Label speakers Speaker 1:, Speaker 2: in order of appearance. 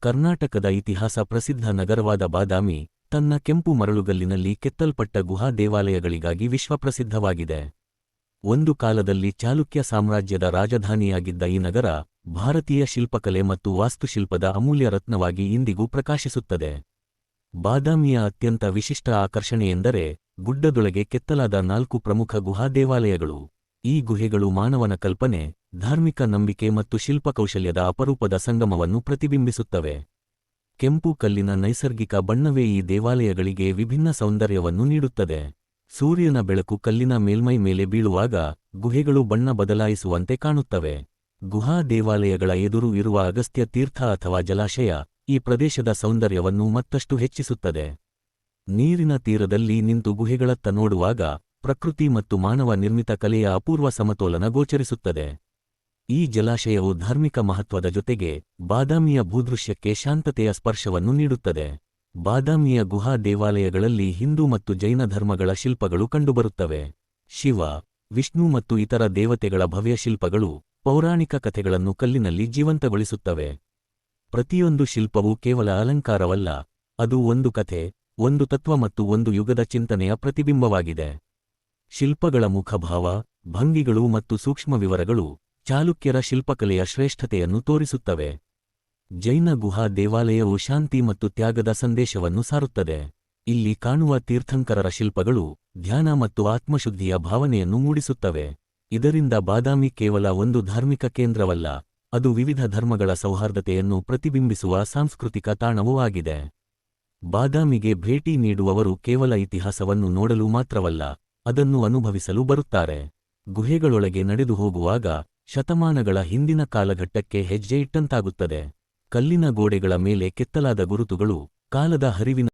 Speaker 1: ಕರ್ನಾಟಕದ ಇತಿಹಾಸ ಪ್ರಸಿದ್ಧ ನಗರವಾದ ಬಾದಾಮಿ ತನ್ನ ಕೆಂಪು ಮರಳುಗಲ್ಲಿನಲ್ಲಿ ಕೆತ್ತಲ್ಪಟ್ಟ ಗುಹಾ ದೇವಾಲಯಗಳಿಗಾಗಿ ವಿಶ್ವಪ್ರಸಿದ್ಧವಾಗಿದೆ. ಒಂದು ಕಾಲದಲ್ಲಿ ಚಾಲುಕ್ಯ ಸಾಮ್ರಾಜ್ಯದ ರಾಜಧಾನಿಯಾಗಿದ್ದ ಈ ನಗರ ಭಾರತೀಯ ಶಿಲ್ಪಕಲೆ ಮತ್ತು ವಾಸ್ತುಶಿಲ್ಪದ ಅಮೂಲ್ಯ ರತ್ನವಾಗಿ ಇಂದಿಗೂ ಪ್ರಕಾಶಿಸುತ್ತದೆ. ಬಾದಾಮಿಯ ಅತ್ಯಂತ ವಿಶಿಷ್ಟ ಆಕರ್ಷಣೆಯೆಂದರೆ ಗುಡ್ಡದೊಳಗೆ ಕೆತ್ತಲಾದ 4 ಪ್ರಮುಖ ಗುಹಾ ದೇವಾಲಯಗಳು. ಈ ಗುಹೆಗಳು ಮಾನವನ ಕಲ್ಪನೆ, ಧಾರ್ಮಿಕ ನಂಬಿಕೆ ಮತ್ತು ಶಿಲ್ಪಕೌಶಲ್ಯದ ಅಪರೂಪದ ಸಂಗಮವನ್ನು ಪ್ರತಿಬಿಂಬಿಸುತ್ತವೆ. ಕೆಂಪು ಕಲ್ಲಿನ ನೈಸರ್ಗಿಕ ಬಣ್ಣವೇ ಈ ದೇವಾಲಯಗಳಿಗೆ ವಿಭಿನ್ನ ಸೌಂದರ್ಯವನ್ನು ನೀಡುತ್ತದೆ. ಸೂರ್ಯನ ಬೆಳಕು ಕಲ್ಲಿನ ಮೇಲ್ಮೈ ಮೇಲೆ ಬೀಳುವಾಗ ಗುಹೆಗಳು ಬಣ್ಣ ಬದಲಾಯಿಸುವಂತೆ ಕಾಣುತ್ತವೆ. ಗುಹಾ ದೇವಾಲಯಗಳ ಎದುರು ಇರುವ ಅಗಸ್ತ್ಯ ತೀರ್ಥ ಅಥವಾ ಜಲಾಶಯ ಈ ಪ್ರದೇಶದ ಸೌಂದರ್ಯವನ್ನು ಮತ್ತಷ್ಟು ಹೆಚ್ಚಿಸುತ್ತದೆ. ನೀರಿನ ತೀರದಲ್ಲಿ ನಿಂತು ಗುಹೆಗಳತ್ತ ನೋಡುವಾಗ ಪ್ರಕೃತಿ ಮತ್ತು ಮಾನವ ನಿರ್ಮಿತ ಕಲೆಯ ಅಪೂರ್ವ ಸಮತೋಲನ ಗೋಚರಿಸುತ್ತದೆ. ಈ ಜಲಾಶಯವು ಧಾರ್ಮಿಕ ಮಹತ್ವದ ಜೊತೆಗೆ ಬಾದಾಮಿಯ ಭೂದೃಶ್ಯಕ್ಕೆ ಶಾಂತತೆಯ ಸ್ಪರ್ಶವನ್ನು ನೀಡುತ್ತದೆ. ಬಾದಾಮಿಯ ಗುಹಾ ದೇವಾಲಯಗಳಲ್ಲಿ ಹಿಂದೂ ಮತ್ತು ಜೈನ ಧರ್ಮಗಳ ಶಿಲ್ಪಗಳು ಕಂಡುಬರುತ್ತವೆ. ಶಿವ, ವಿಷ್ಣು ಮತ್ತು ಇತರ ದೇವತೆಗಳ ಭವ್ಯ ಶಿಲ್ಪಗಳು ಪೌರಾಣಿಕ ಕಥೆಗಳನ್ನು ಕಲ್ಲಿನಲ್ಲಿ ಜೀವಂತಗೊಳಿಸುತ್ತವೆ. ಪ್ರತಿಯೊಂದು ಶಿಲ್ಪವೂ ಕೇವಲ ಅಲಂಕಾರವಲ್ಲ, ಅದು ಒಂದು ಕಥೆ, ಒಂದು ತತ್ವ ಮತ್ತು ಒಂದು ಯುಗದ ಚಿಂತನೆಯ ಪ್ರತಿಬಿಂಬವಾಗಿದೆ. ಶಿಲ್ಪಗಳ ಮುಖಭಾವ, ಭಂಗಿಗಳು ಮತ್ತು ಸೂಕ್ಷ್ಮ ವಿವರಗಳು ಚಾಲುಕ್ಯರ ಶಿಲ್ಪಕಲೆಯ ಶ್ರೇಷ್ಠತೆಯನ್ನು ತೋರಿಸುತ್ತವೆ. ಜೈನ ಗುಹಾ ದೇವಾಲಯವು ಶಾಂತಿ ಮತ್ತು ತ್ಯಾಗದ ಸಂದೇಶವನ್ನು ಸಾರುತ್ತದೆ. ಇಲ್ಲಿ ಕಾಣುವ ತೀರ್ಥಂಕರರ ಶಿಲ್ಪಗಳು ಧ್ಯಾನ ಮತ್ತು ಆತ್ಮಶುದ್ಧಿಯ ಭಾವನೆಯನ್ನು ಮೂಡಿಸುತ್ತವೆ. ಇದರಿಂದ ಬಾದಾಮಿ ಕೇವಲ ಒಂದು ಧಾರ್ಮಿಕ ಕೇಂದ್ರವಲ್ಲ, ಅದು ವಿವಿಧ ಧರ್ಮಗಳ ಸೌಹಾರ್ದತೆಯನ್ನು ಪ್ರತಿಬಿಂಬಿಸುವ ಸಾಂಸ್ಕೃತಿಕ ತಾಣವೂ ಆಗಿದೆ. ಬಾದಾಮಿಗೆ ಭೇಟಿ ನೀಡುವವರು ಕೇವಲ ಇತಿಹಾಸವನ್ನು ನೋಡಲು ಮಾತ್ರವಲ್ಲ, ಅದನ್ನು ಅನುಭವಿಸಲು ಬರುತ್ತಾರೆ. ಗುಹೆಗಳೊಳಗೆ ನಡೆದು ಹೋಗುವಾಗ ಶತಮಾನಗಳ ಹಿಂದಿನ ಕಾಲಘಟ್ಟಕ್ಕೆ ಹೆಜ್ಜೆ ಇಟ್ಟಂತಾಗುತ್ತದೆ. ಕಲ್ಲಿನ ಗೋಡೆಗಳ ಮೇಲೆ ಕೆತ್ತಲಾದ ಗುರುತುಗಳು ಕಾಲದ ಹರಿವಿನ